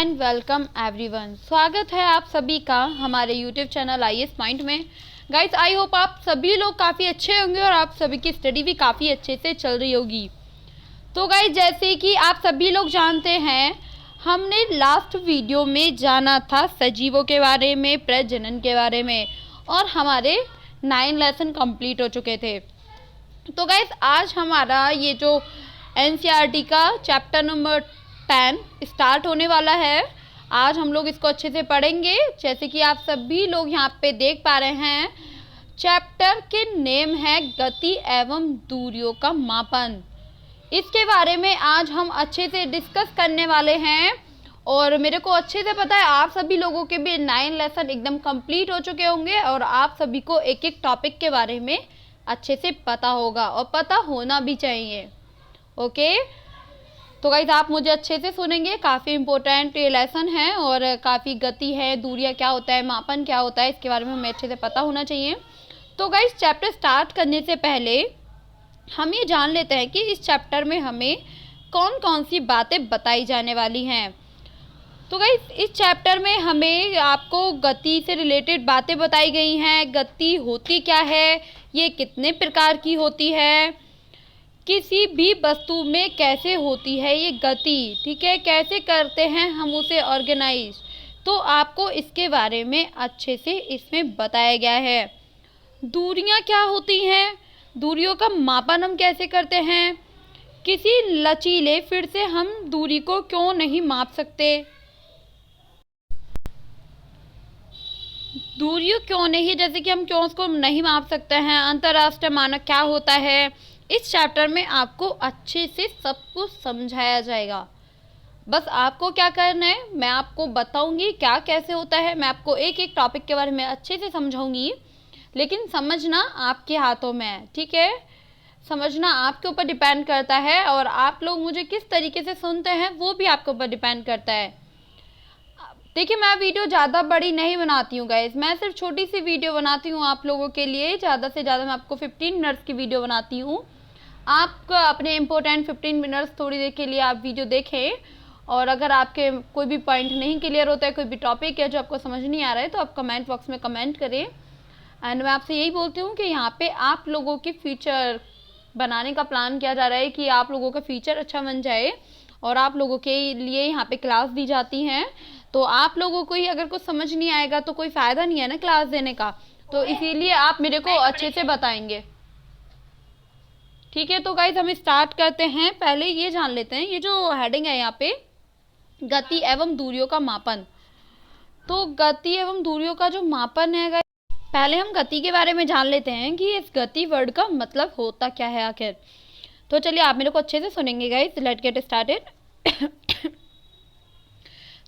And welcome everyone. स्वागत है आप सभी का हमारे यूट्यूब चैनल IAS पॉइंट में। गाइस, आई होप आप सभी लोग काफ़ी अच्छे होंगे और आप सभी की स्टडी भी काफ़ी अच्छे से चल रही होगी। तो गाइस, जैसे कि आप सभी लोग जानते हैं, हमने लास्ट वीडियो में जाना था सजीवों के बारे में, प्रजनन के बारे में, और हमारे 9 लेसन कंप्लीट हो चुके थे। तो गाइस, आज हमारा ये जो NCERT का चैप्टर नंबर 10 स्टार्ट होने वाला है। आज हम लोग इसको अच्छे से पढ़ेंगे। जैसे कि आप सभी लोग यहाँ पे देख पा रहे हैं, चैप्टर के नेम है गति एवं दूरियों का मापन। इसके बारे में आज हम अच्छे से डिस्कस करने वाले हैं। और मेरे को अच्छे से पता है आप सभी लोगों के भी 9 लेसन एकदम कंप्लीट हो चुके होंगे और आप सभी को एक एक टॉपिक के बारे में अच्छे से पता होगा और पता होना भी चाहिए। ओके, तो गाइस, आप मुझे अच्छे से सुनेंगे। काफ़ी इम्पोर्टेंट ये लेसन है और काफ़ी गति है, दूरियां क्या होता है, मापन क्या होता है, इसके बारे में हमें अच्छे से पता होना चाहिए। तो गाइस, चैप्टर स्टार्ट करने से पहले हम ये जान लेते हैं कि इस चैप्टर में हमें कौन कौन सी बातें बताई जाने वाली हैं। तो गाइस, इस चैप्टर में हमें आपको गति से रिलेटेड बातें बताई गई हैं। गति होती क्या है, ये कितने प्रकार की होती है, किसी भी वस्तु में कैसे होती है ये गति, ठीक है, कैसे करते हैं हम उसे ऑर्गेनाइज, तो आपको इसके बारे में अच्छे से इसमें बताया गया है। दूरियां क्या होती हैं, दूरियों का मापन हम कैसे करते हैं, किसी लचीले फिर से हम दूरी को क्यों नहीं माप सकते, दूरियों क्यों नहीं, जैसे कि हम क्यों उसको नहीं माप सकते हैं, अंतर्राष्ट्रीय मानक क्या होता है, इस चैप्टर में आपको अच्छे से सब कुछ समझाया जाएगा। बस आपको क्या करना है, मैं आपको बताऊंगी क्या कैसे होता है, मैं आपको एक एक टॉपिक के बारे में अच्छे से समझाऊंगी, लेकिन समझना आपके हाथों में है, ठीक है। समझना आपके ऊपर डिपेंड करता है और आप लोग मुझे किस तरीके से सुनते हैं वो भी आपके ऊपर डिपेंड करता है। देखिए, मैं वीडियो ज़्यादा बड़ी नहीं बनाती हूँ गाइस, मैं सिर्फ छोटी सी वीडियो बनाती हूँ आप लोगों के लिए। ज़्यादा से ज़्यादा मैं आपको 15 मिनट्स की वीडियो बनाती हूँ। आप अपने इम्पोर्टेंट 15 मिनट्स थोड़ी देर के लिए आप वीडियो देखें, और अगर आपके कोई भी पॉइंट नहीं क्लियर होता है, कोई भी टॉपिक है जो आपको समझ नहीं आ रहा है, तो आप कमेंट बॉक्स में कमेंट करें। एंड मैं आपसे यही बोलती हूँ कि यहाँ पे आप लोगों की फ्यूचर बनाने का प्लान किया जा रहा है कि आप लोगों का फ्यूचर अच्छा बन जाए, और आप लोगों के लिए यहाँ पे क्लास दी जाती हैं। तो आप लोगों को ही अगर कुछ समझ नहीं आएगा तो कोई फ़ायदा नहीं है ना क्लास देने का, तो इसीलिए आप मेरे को अच्छे से बताएंगे, ठीक है। तो गाइज, हम स्टार्ट करते हैं। पहले ये जान लेते हैं, ये जो हेडिंग है यहाँ पे, गति एवं दूरियों का मापन। तो गति एवं दूरियों का जो मापन है गाइज, पहले हम गति के बारे में जान लेते हैं कि इस गति वर्ड का मतलब होता क्या है आखिर। तो चलिए, आप मेरे को अच्छे से सुनेंगे गाइज। Let's get started.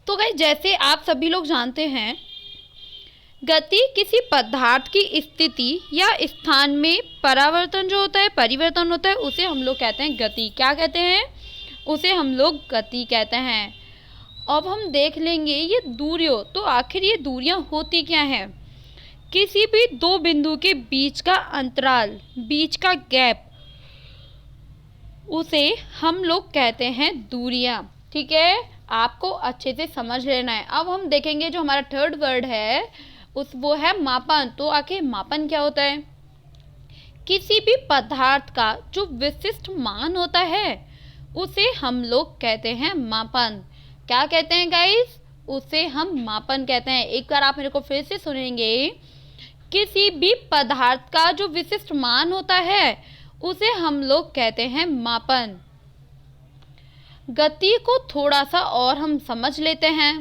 तो गाइज, जैसे आप सभी लोग जानते हैं, गति किसी पदार्थ की स्थिति या स्थान में परावर्तन जो होता है, परिवर्तन होता है, उसे हम लोग कहते हैं गति। क्या कहते हैं, उसे हम लोग गति कहते हैं। अब हम देख लेंगे ये दूरियों, तो आखिर ये दूरियां होती क्या हैं। किसी भी दो बिंदु के बीच का अंतराल, बीच का गैप, उसे हम लोग कहते हैं दूरियां, ठीक है। आपको अच्छे से समझ लेना है। अब हम देखेंगे जो हमारा थर्ड वर्ड है वो है मापन। तो आखिर मापन क्या होता है, किसी भी पदार्थ का जो विशिष्ट मान होता है उसे हम लोग कहते हैं मापन। क्या कहते हैं गाइस, उसे हम मापन कहते हैं। एक बार आप मेरे को फिर से सुनेंगे, किसी भी पदार्थ का जो विशिष्ट मान होता है उसे हम लोग कहते हैं मापन। गति को थोड़ा सा और हम समझ लेते हैं।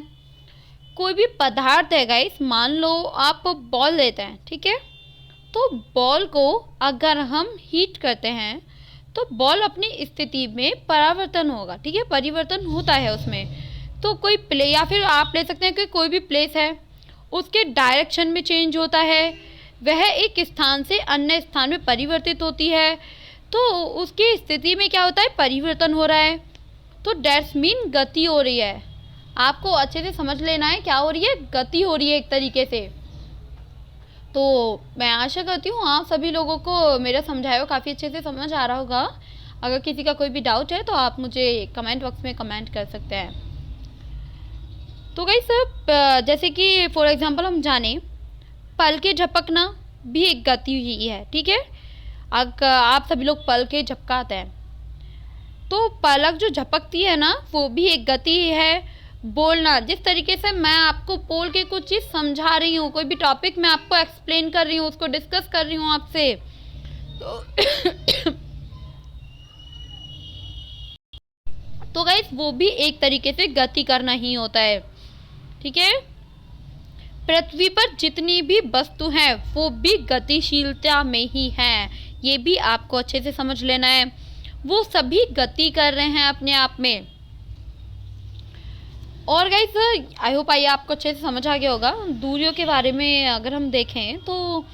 कोई भी पदार्थ है गाइस, मान लो आप बॉल लेते हैं, ठीक है। तो बॉल को अगर हम हीट करते हैं तो बॉल अपनी स्थिति में परावर्तन होगा, ठीक है, परिवर्तन होता है उसमें। तो कोई प्ले, या फिर आप ले सकते हैं कि कोई भी प्लेस है, उसके डायरेक्शन में चेंज होता है, वह एक स्थान से अन्य स्थान में परिवर्तित होती है, तो उसकी स्थिति में क्या होता है, परिवर्तन हो रहा है। तो डेट्स मीन गति हो रही है। आपको अच्छे से समझ लेना है क्या हो रही है, गति हो रही है एक तरीके से। तो मैं आशा करती हूँ आप सभी लोगों को मेरा समझाया हुआ काफ़ी अच्छे से समझ आ रहा होगा। अगर किसी का कोई भी डाउट है तो आप मुझे कमेंट बॉक्स में कमेंट कर सकते हैं। तो गाइस जैसे कि फॉर एग्जांपल हम जाने, पल के झपकना भी एक गति ही है, ठीक है। आप सभी लोग पल के झपकाते हैं, तो पलक जो झपकती है ना, वो भी एक गति है। बोलना, जिस तरीके से मैं आपको बोल के कुछ चीज़ समझा रही हूँ, कोई भी टॉपिक मैं आपको एक्सप्लेन कर रही हूँ, उसको डिस्कस कर रही हूँ आपसे, तो तो गाइस वो भी एक तरीके से गति करना ही होता है, ठीक है। पृथ्वी पर जितनी भी वस्तु हैं वो भी गतिशीलता में ही हैं, ये भी आपको अच्छे से समझ लेना है। वो सभी गति कर रहे हैं अपने आप में। और गाइस आई होप आइए आपको अच्छे से समझ आ गया होगा। दूरियों के बारे में अगर हम देखें तो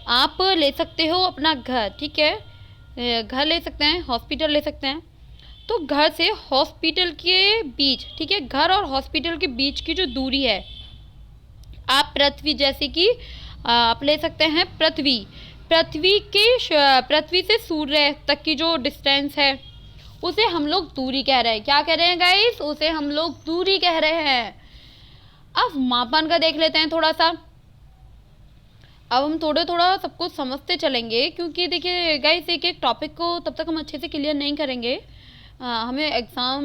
आप ले सकते हो अपना घर, ठीक है, घर ले सकते हैं, हॉस्पिटल ले सकते हैं। तो घर से हॉस्पिटल के बीच, ठीक है, घर और हॉस्पिटल के बीच की जो दूरी है, आप पृथ्वी, जैसे कि आप ले सकते हैं पृथ्वी, पृथ्वी से सूर्य तक की जो डिस्टेंस है उसे हम लोग दूरी कह रहे हैं। क्या कह रहे हैं गाइस? उसे हम लोग दूरी कह रहे हैं। अब मापन का देख लेते हैं थोड़ा सा। अब हम थोड़ा सब कुछ समझते चलेंगे, क्योंकि देखिए गाइस एक एक टॉपिक को तब तक हम अच्छे से क्लियर नहीं करेंगे। हमें एग्ज़ाम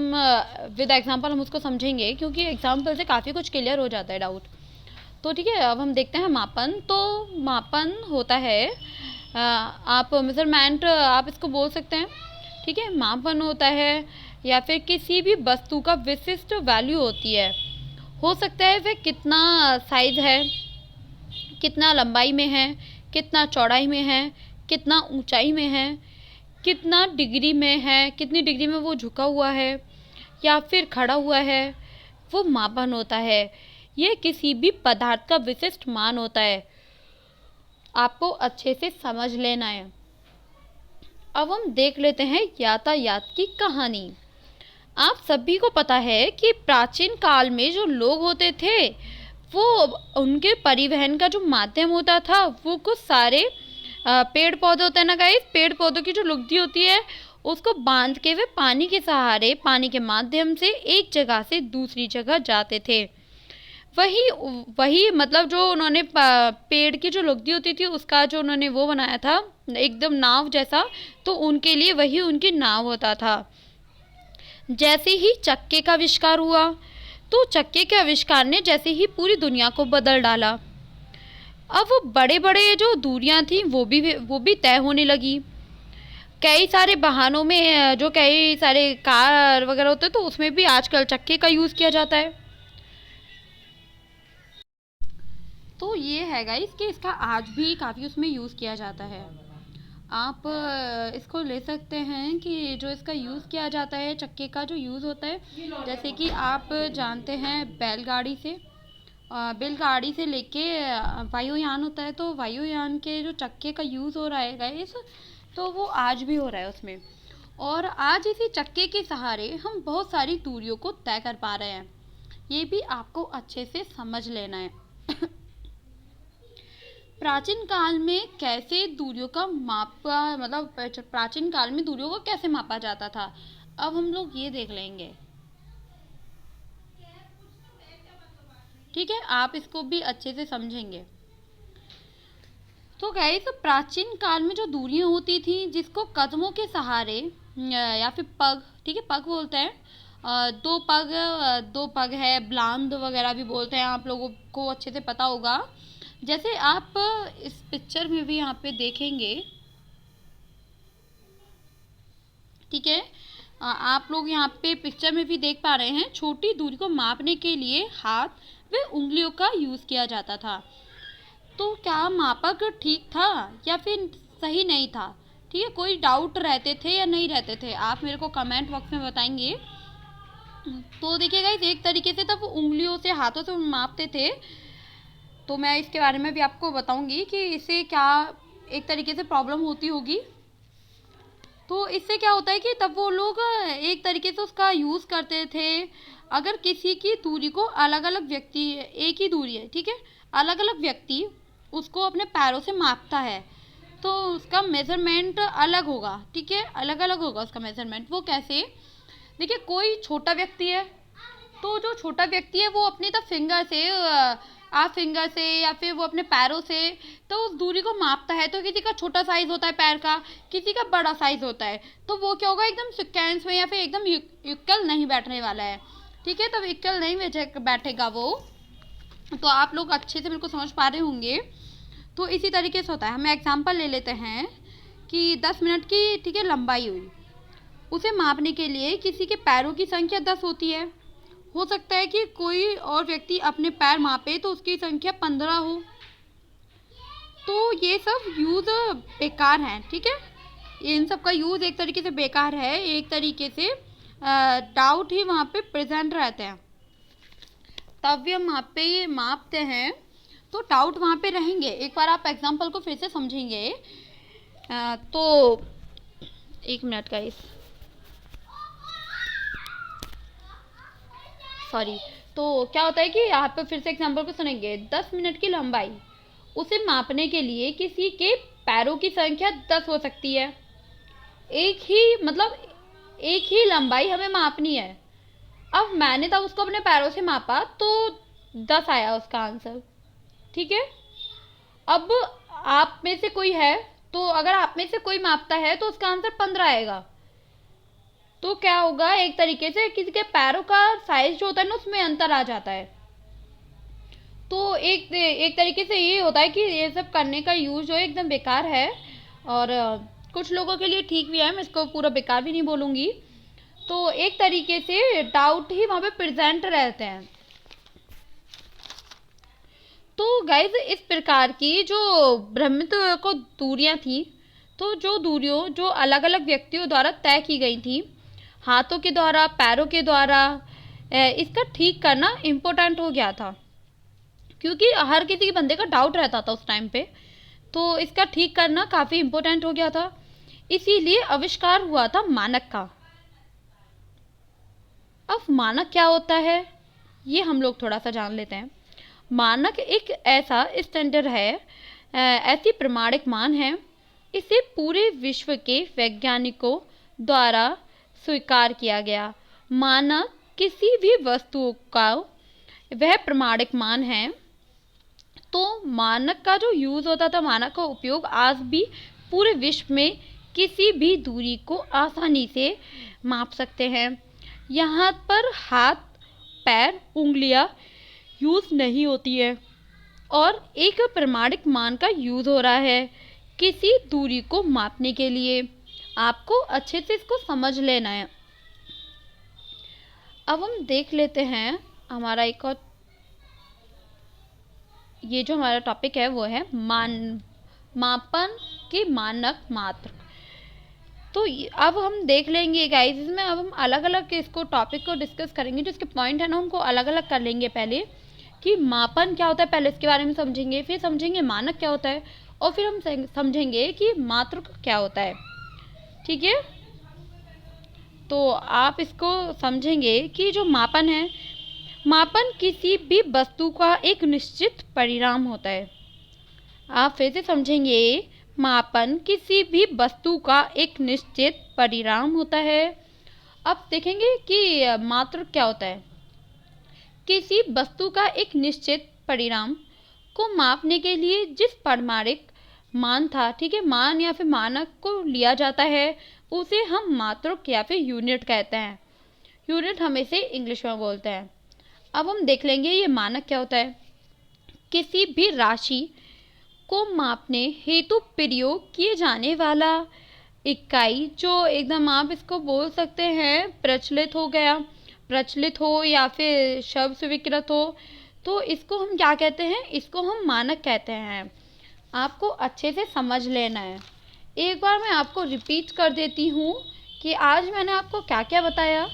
विद एग्जांपल हम उसको समझेंगे, क्योंकि एग्जांपल से काफ़ी कुछ क्लियर हो जाता है डाउट। तो ठीक है, अब हम देखते हैं मापन। तो मापन होता है, आप मेजरमेंट आप इसको बोल सकते हैं, ठीक है। मापन होता है या फिर किसी भी वस्तु का विशिष्ट वैल्यू होती है। हो सकता है वह कितना साइज है, कितना लंबाई में है, कितना चौड़ाई में है, कितना ऊंचाई में है, कितना डिग्री में है, कितनी डिग्री में वो झुका हुआ है या फिर खड़ा हुआ है, वो मापन होता है। ये किसी भी पदार्थ का विशिष्ट मान होता है, आपको अच्छे से समझ लेना है। अब हम देख लेते हैं यातायात की कहानी। आप सभी को पता है कि प्राचीन काल में जो लोग होते थे, वो उनके परिवहन का जो माध्यम होता था वो कुछ सारे पेड़ पौधे होते हैं ना गाइस, पेड़ पौधों की जो लुगदी होती है उसको बांध के वे पानी के सहारे, पानी के माध्यम से एक जगह से दूसरी जगह जाते थे। वही मतलब जो उन्होंने पेड़ की जो लुगदी होती थी उसका जो उन्होंने वो बनाया था एकदम नाव जैसा, तो उनके लिए वही उनकी नाव होता था। जैसे ही चक्के का आविष्कार हुआ, तो चक्के के आविष्कार ने जैसे ही पूरी दुनिया को बदल डाला। अब वो बड़े बड़े जो दूरियां थी वो भी तय होने लगी। कई सारे वाहनों में जो कई सारे कार वगैरह होते हैं, तो उसमें भी आजकल चक्के का यूज़ किया जाता है। तो ये है गाइस कि इसका आज भी काफ़ी उसमें यूज़ किया जाता है। आप इसको ले सकते हैं कि जो इसका यूज़ किया जाता है, चक्के का जो यूज़ होता है, जैसे कि आप जानते हैं बैलगाड़ी से लेके वायुयान होता है, तो वायुयान के जो चक्के का यूज़ हो रहा है गाइस, तो वो आज भी हो रहा है उसमें। और आज इसी चक्के के सहारे हम बहुत सारी दूरियों को तय कर पा रहे हैं, ये भी आपको अच्छे से समझ लेना है। प्राचीन काल में कैसे दूरियों का मापा, मतलब प्राचीन काल में दूरियों को कैसे मापा जाता था, अब हम लोग ये देख लेंगे, ठीक है। आप इसको भी अच्छे से समझेंगे। तो गाइस प्राचीन काल में जो दूरियां होती थी, जिसको कदमों के सहारे या फिर पग, ठीक है, पग बोलते हैं, दो पग है, ब्लांद वगैरह भी बोलते हैं, आप लोगों को अच्छे से पता होगा। जैसे आप इस पिक्चर में भी यहाँ पे देखेंगे, ठीक है, आप लोग यहाँ पे पिक्चर में भी देख पा रहे हैं, छोटी दूरी को मापने के लिए हाथ व उंगलियों का यूज़ किया जाता था। तो क्या मापक ठीक था या फिर सही नहीं था, ठीक है, कोई डाउट रहते थे या नहीं रहते थे, आप मेरे को कमेंट बॉक्स में बताएंगे। तो देखिए गाइस, एक तरीके से तब उंगलियों से, हाथों से मापते थे, तो मैं इसके बारे में भी आपको बताऊंगी कि इससे क्या एक तरीके से प्रॉब्लम होती होगी। तो इससे क्या होता है कि तब वो लोग एक तरीके से उसका यूज़ करते थे। अगर किसी की दूरी को अलग अलग व्यक्ति, एक ही दूरी है, ठीक है, अलग अलग व्यक्ति उसको अपने पैरों से मापता है, तो उसका मेज़रमेंट अलग होगा, ठीक है, अलग अलग होगा उसका मेज़रमेंट। वो कैसे? देखिए, कोई छोटा व्यक्ति है, तो जो छोटा व्यक्ति है वो अपनी द फिंगर से आप फिंगर से या फिर वो अपने पैरों से तो उस दूरी को मापता है। तो किसी का छोटा साइज होता है पैर का, किसी का बड़ा साइज होता है, तो वो क्या होगा एकदम सिक्वेंस में या फिर एकदम इक्वल नहीं बैठने वाला है। ठीक है, तब इक्वल नहीं बैठेगा वो। तो आप लोग अच्छे से बिल्कुल समझ पा रहे होंगे। तो इसी तरीके से होता है। हम एग्जाम्पल ले लेते हैं कि 10 मिनट की ठीक है लंबाई हुई, उसे मापने के लिए किसी के पैरों की संख्या 10 होती है। हो सकता है कि कोई और व्यक्ति अपने पैर मापे तो उसकी संख्या 15 हो। तो ये सब यूज़ बेकार हैं। ठीक है, इन सब का यूज़ एक तरीके से बेकार है, एक तरीके से डाउट ही वहाँ पे प्रेजेंट रहते हैं। तब भी हम मापते हैं तो डाउट वहाँ पे रहेंगे। एक बार आप एग्जाम्पल को फिर से समझेंगे तो 1 मिनट का सॉरी। तो क्या होता है कि यहाँ पे फिर से एग्जाम्पल को सुनेंगे। 10 मिनट की लंबाई, उसे मापने के लिए किसी के पैरों की संख्या 10 हो सकती है। एक ही लंबाई हमें मापनी है। अब मैंने तब उसको अपने पैरों से मापा तो 10 आया उसका आंसर। ठीक है, अब आप में से कोई है तो अगर आप में से कोई मापता है तो उसका आंसर 15 आएगा। तो क्या होगा, एक तरीके से किसी के पैरों का साइज जो होता है ना उसमें अंतर आ जाता है। तो एक तरीके से ये होता है कि ये सब करने का यूज जो है एकदम बेकार है। और कुछ लोगों के लिए ठीक भी है, मैं इसको पूरा बेकार भी नहीं बोलूँगी। तो एक तरीके से डाउट ही वहाँ पे प्रेजेंट रहते हैं। तो गाइज इस प्रकार की जो ब्रह्मत्व को दूरियां थी, तो जो अलग अलग व्यक्तियों द्वारा तय की गई थी, हाथों के द्वारा, पैरों के द्वारा, इसका ठीक करना इम्पोर्टेंट हो गया था। क्योंकि हर किसी के बंदे का डाउट रहता था उस टाइम पे, तो इसका ठीक करना काफ़ी इम्पोर्टेंट हो गया था। इसीलिए आविष्कार हुआ था मानक का। अब मानक क्या होता है ये हम लोग थोड़ा सा जान लेते हैं। मानक एक ऐसा स्टैंडर्ड है, ऐसी प्रमाणिक मान है, इसे पूरे विश्व के वैज्ञानिकों द्वारा स्वीकार किया गया। मानक किसी भी वस्तु का वह प्रमाणिक मान है। तो मानक का जो यूज़ होता था, मानक का उपयोग आज भी पूरे विश्व में किसी भी दूरी को आसानी से माप सकते हैं। यहाँ पर हाथ, पैर, उंगलियाँ यूज़ नहीं होती है और एक प्रमाणिक मान का यूज़ हो रहा है किसी दूरी को मापने के लिए। आपको अच्छे से इसको समझ लेना है। अब हम देख लेते हैं हमारा एक और, ये जो हमारा टॉपिक है वो है मापन के मानक मात्र। तो अब हम देख लेंगे गाइस, इसमें अब हम अलग अलग इसको टॉपिक को डिस्कस करेंगे। जो इसके पॉइंट है ना उनको अलग अलग कर लेंगे। पहले कि मापन क्या होता है, पहले इसके बारे में समझेंगे, फिर समझेंगे मानक क्या होता है, और फिर हम समझेंगे कि मात्रक क्या होता है। ठीक है, तो आप इसको समझेंगे कि जो मापन है, मापन किसी भी वस्तु का एक निश्चित परिणाम होता है। आप फिर से समझेंगे, मापन किसी भी वस्तु का एक निश्चित परिणाम होता है। अब देखेंगे कि मात्रक क्या होता है। किसी वस्तु का एक निश्चित परिणाम को मापने के लिए जिस प्रमाणिक मान था, ठीक है, मान या फिर मानक को लिया जाता है, उसे हम मात्रक या फिर यूनिट कहते हैं। यूनिट हम इसे इंग्लिश में बोलते हैं। अब हम देख लेंगे ये मानक क्या होता है। किसी भी राशि को मापने हेतु प्रयोग किए जाने वाला इकाई, जो एकदम आप इसको बोल सकते हैं प्रचलित हो या फिर शब्द स्वीकृत हो, तो इसको हम क्या कहते हैं, इसको हम मानक कहते हैं। आपको अच्छे से समझ लेना है। एक बार मैं आपको रिपीट कर देती हूँ कि आज मैंने आपको क्या क्या बताया।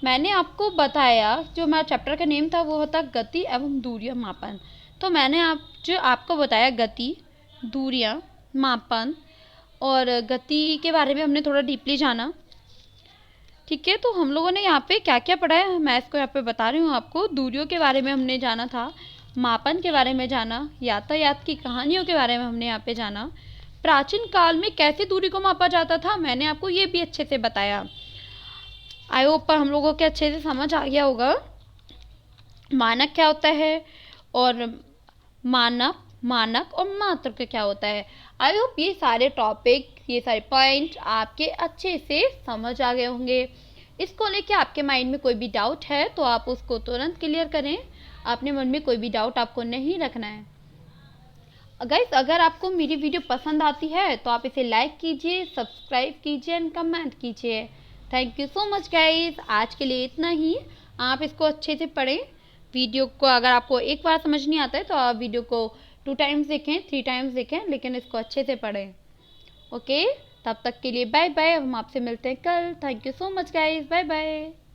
मैंने आपको बताया, जो मेरा चैप्टर का नेम था वो होता गति एवं दूरियां मापन। तो मैंने आपको बताया गति, दूरियां, मापन, और गति के बारे में हमने थोड़ा डीपली जाना। ठीक है, तो हम लोगों ने यहाँ पे क्या क्या पढ़ा है मैं इसको यहाँ पे बता रही हूँ आपको। दूरियों के बारे में हमने जाना था, मापन के बारे में जाना, यातायात की कहानियों के बारे में हमने यहाँ पे जाना, प्राचीन काल में कैसे दूरी को मापा जाता था मैंने आपको ये भी अच्छे से बताया। आई होप हम लोगों के अच्छे से समझ आ गया होगा। मानक क्या होता है और मानक मानक और मात्रक का क्या होता है। आई होप ये सारे टॉपिक, ये सारे पॉइंट आपके अच्छे से समझ आ गए होंगे। इसको लेके आपके माइंड में कोई भी डाउट है तो आप उसको तुरंत क्लियर करें। अपने मन में कोई भी डाउट आपको नहीं रखना है। गाइस, अगर आपको मेरी वीडियो पसंद आती है तो आप इसे लाइक कीजिए, सब्सक्राइब कीजिए एंड कमेंट कीजिए। Thank you so much guys, आज के लिए इतना ही। आप इसको अच्छे से पढ़ें। वीडियो को अगर आपको एक बार समझ नहीं आता है तो आप वीडियो को 2 टाइम्स देखें, 3 टाइम्स देखें, लेकिन इसको अच्छे से पढ़ें। ओके, तब तक के लिए बाय बाय। हम आपसे मिलते हैं कल। Thank you so much guys, bye bye.